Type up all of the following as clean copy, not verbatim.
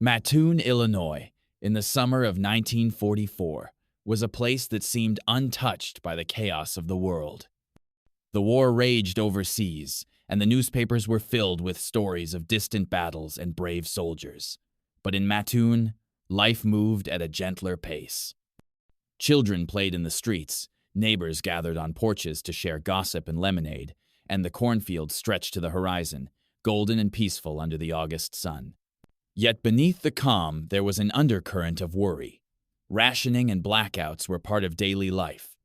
Mattoon, Illinois, in the summer of 1944, was a place that seemed untouched by the chaos of the world. The war raged overseas, and the newspapers were filled with stories of distant battles and brave soldiers. But in Mattoon, life moved at a gentler pace. Children played in the streets, neighbors gathered on porches to share gossip and lemonade, and the cornfields stretched to the horizon, golden and peaceful under the August sun. Yet beneath the calm, there was an undercurrent of worry. Rationing and blackouts were part of daily life.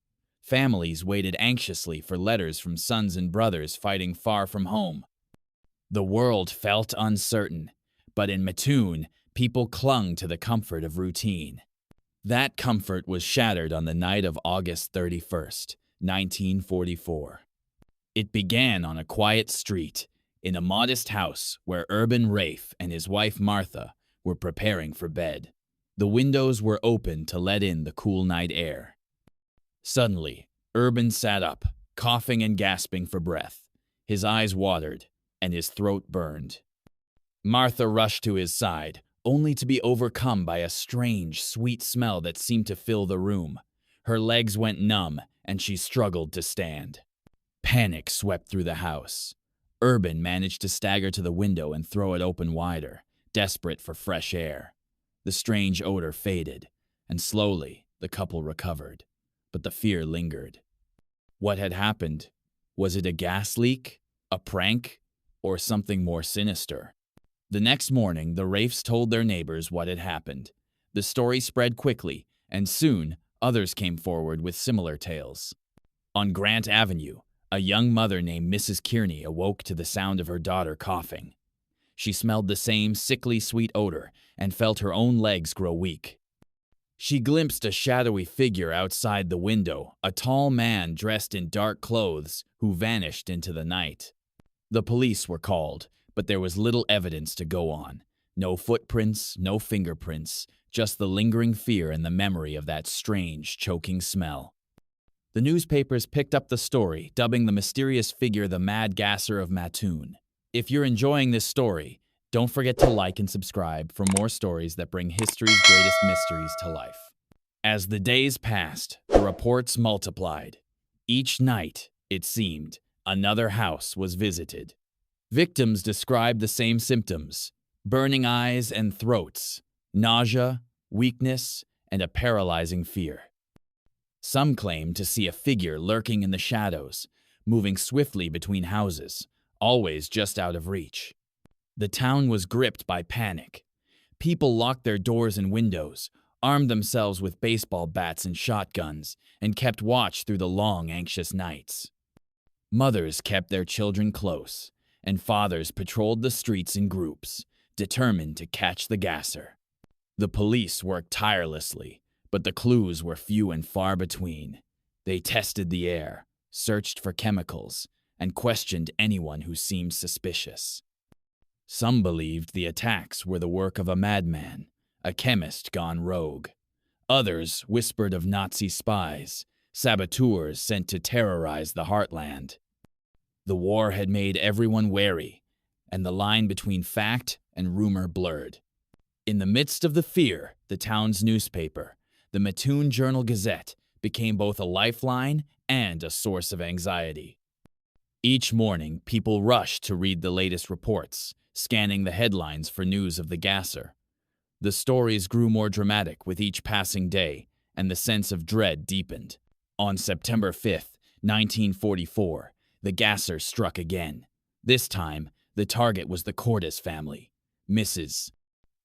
Families waited anxiously for letters from sons and brothers fighting far from home. The world felt uncertain, but in Mattoon, people clung to the comfort of routine. That comfort was shattered on the night of August 31st, 1944. It began on a quiet street, in a modest house where Urban Raef and his wife Martha were preparing for bed. The windows were open to let in the cool night air. Suddenly, Urban sat up, coughing and gasping for breath. His eyes watered, and his throat burned. Martha rushed to his side, only to be overcome by a strange, sweet smell that seemed to fill the room. Her legs went numb, and she struggled to stand. Panic swept through the house. Urban managed to stagger to the window and throw it open wider, desperate for fresh air. The strange odor faded, and slowly the couple recovered, but the fear lingered. What had happened? Was it a gas leak, a prank, or something more sinister? The next morning, the Raefs told their neighbors what had happened. The story spread quickly, and soon others came forward with similar tales. On Grant Avenue, a young mother named Mrs. Kearney awoke to the sound of her daughter coughing. She smelled the same sickly sweet odor and felt her own legs grow weak. She glimpsed a shadowy figure outside the window, a tall man dressed in dark clothes who vanished into the night. The police were called, but there was little evidence to go on. No footprints, no fingerprints, just the lingering fear and the memory of that strange, choking smell. The newspapers picked up the story, dubbing the mysterious figure the Mad Gasser of Mattoon. If you're enjoying this story, don't forget to like and subscribe for more stories that bring history's greatest mysteries to life. As the days passed, the reports multiplied. Each night, it seemed, another house was visited. Victims described the same symptoms: burning eyes and throats, nausea, weakness, and a paralyzing fear. Some claimed to see a figure lurking in the shadows, moving swiftly between houses, always just out of reach. The town was gripped by panic. People locked their doors and windows, armed themselves with baseball bats and shotguns, and kept watch through the long, anxious nights. Mothers kept their children close, and fathers patrolled the streets in groups, determined to catch the gasser. The police worked tirelessly, but the clues were few and far between. They tested the air, searched for chemicals, and questioned anyone who seemed suspicious. Some believed the attacks were the work of a madman, a chemist gone rogue. Others whispered of Nazi spies, saboteurs sent to terrorize the heartland. The war had made everyone wary, and the line between fact and rumor blurred. In the midst of the fear, the town's newspaper, the Mattoon Journal-Gazette, became both a lifeline and a source of anxiety. Each morning, people rushed to read the latest reports, scanning the headlines for news of the gasser. The stories grew more dramatic with each passing day, and the sense of dread deepened. On September 5th, 1944, the gasser struck again. This time, the target was the Cordes family. Mrs.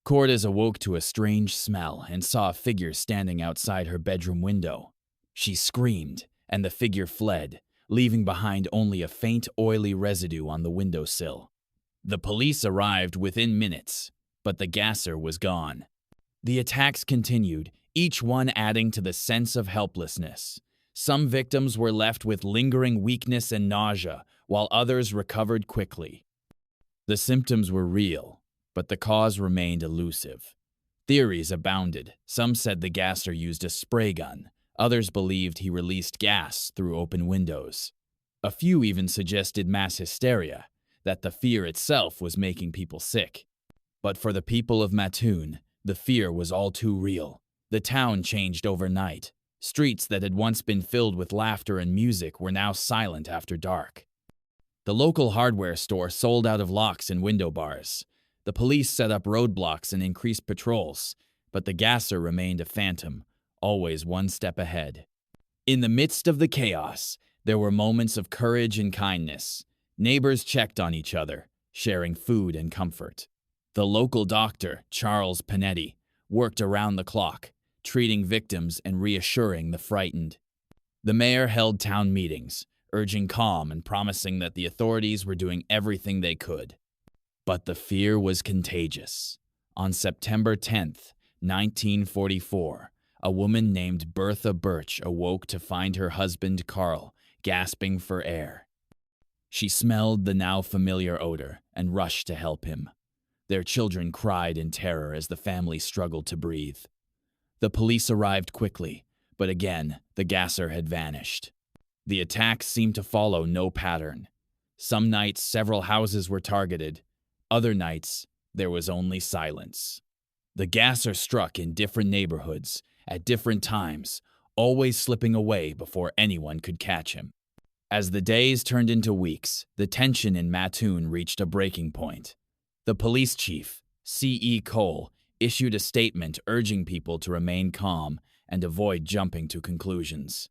Cordes awoke to a strange smell and saw a figure standing outside her bedroom window. She screamed, and the figure fled, leaving behind only a faint, oily residue on the windowsill. The police arrived within minutes, but the gasser was gone. The attacks continued, each one adding to the sense of helplessness. Some victims were left with lingering weakness and nausea, while others recovered quickly. The symptoms were real, but the cause remained elusive. Theories abounded. Some said the gasser used a spray gun. Others believed he released gas through open windows. A few even suggested mass hysteria, that the fear itself was making people sick. But for the people of Mattoon, the fear was all too real. The town changed overnight. Streets that had once been filled with laughter and music were now silent after dark. The local hardware store sold out of locks and window bars. The police set up roadblocks and increased patrols, but the Gasser remained a phantom, always one step ahead. In the midst of the chaos, there were moments of courage and kindness. Neighbors checked on each other, sharing food and comfort. The local doctor, Charles Panetti, worked around the clock, treating victims and reassuring the frightened. The mayor held town meetings, urging calm and promising that the authorities were doing everything they could. But the fear was contagious. On September 10th, 1944, a woman named Bertha Birch awoke to find her husband, Carl, gasping for air. She smelled the now familiar odor and rushed to help him. Their children cried in terror as the family struggled to breathe. The police arrived quickly, but again, the Gasser had vanished. The attacks seemed to follow no pattern. Some nights, several houses were targeted. Other nights, there was only silence. The Gasser struck in different neighborhoods, at different times, always slipping away before anyone could catch him. As the days turned into weeks, the tension in Mattoon reached a breaking point. The police chief, C.E. Cole, issued a statement urging people to remain calm and avoid jumping to conclusions.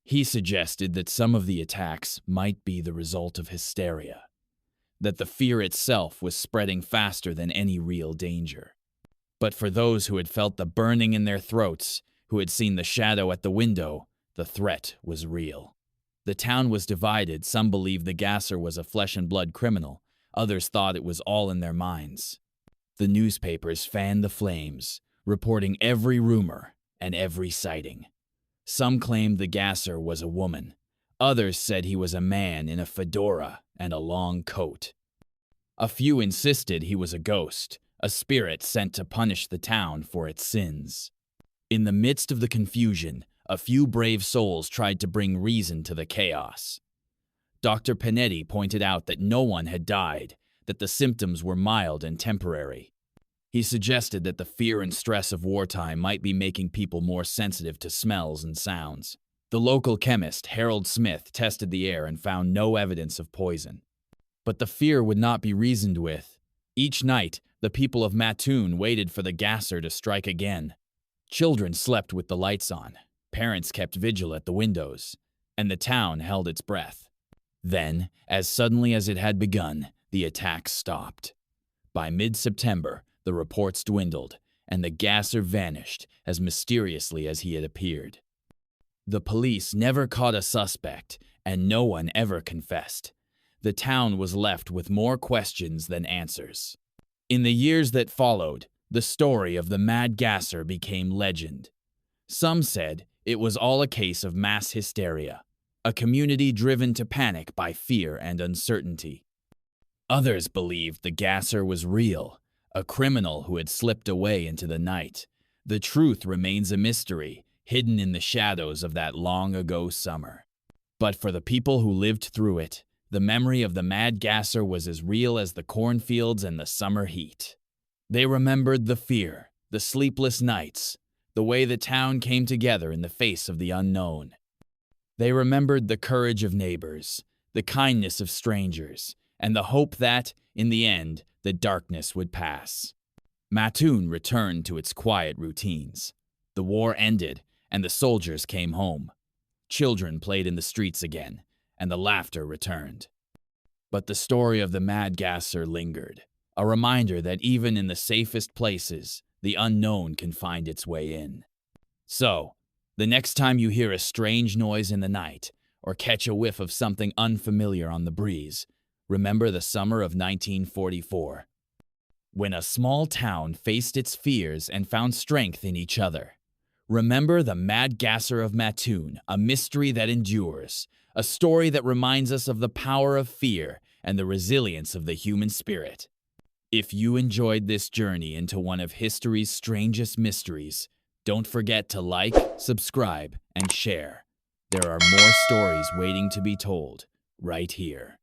He suggested that some of the attacks might be the result of hysteria, that the fear itself was spreading faster than any real danger. But for those who had felt the burning in their throats, who had seen the shadow at the window, the threat was real. The town was divided. Some believed the Gasser was a flesh-and-blood criminal. Others thought it was all in their minds. The newspapers fanned the flames, reporting every rumor and every sighting. Some claimed the Gasser was a woman. Others said he was a man in a fedora and a long coat. A few insisted he was a ghost, a spirit sent to punish the town for its sins. In the midst of the confusion, a few brave souls tried to bring reason to the chaos. Dr. Panetti pointed out that no one had died, that the symptoms were mild and temporary. He suggested that the fear and stress of wartime might be making people more sensitive to smells and sounds. The local chemist, Harold Smith, tested the air and found no evidence of poison. But the fear would not be reasoned with. Each night, the people of Mattoon waited for the Gasser to strike again. Children slept with the lights on. Parents kept vigil at the windows, and the town held its breath. Then, as suddenly as it had begun, the attacks stopped. By mid-September, the reports dwindled, and the Gasser vanished as mysteriously as he had appeared. The police never caught a suspect, and no one ever confessed. The town was left with more questions than answers. In the years that followed, the story of the Mad Gasser became legend. Some said it was all a case of mass hysteria, a community driven to panic by fear and uncertainty. Others believed the Gasser was real, a criminal who had slipped away into the night. The truth remains a mystery, hidden in the shadows of that long-ago summer. But for the people who lived through it, the memory of the Mad Gasser was as real as the cornfields and the summer heat. They remembered the fear, the sleepless nights, the way the town came together in the face of the unknown. They remembered the courage of neighbors, the kindness of strangers, and the hope that, in the end, the darkness would pass. Mattoon returned to its quiet routines. The war ended, and the soldiers came home. Children played in the streets again, and the laughter returned. But the story of the Mad Gasser lingered, a reminder that even in the safest places, the unknown can find its way in. So, the next time you hear a strange noise in the night, or catch a whiff of something unfamiliar on the breeze, remember the summer of 1944, when a small town faced its fears and found strength in each other. Remember the Mad Gasser of Mattoon, a mystery that endures, a story that reminds us of the power of fear and the resilience of the human spirit. If you enjoyed this journey into one of history's strangest mysteries, don't forget to like, subscribe, and share. There are more stories waiting to be told right here.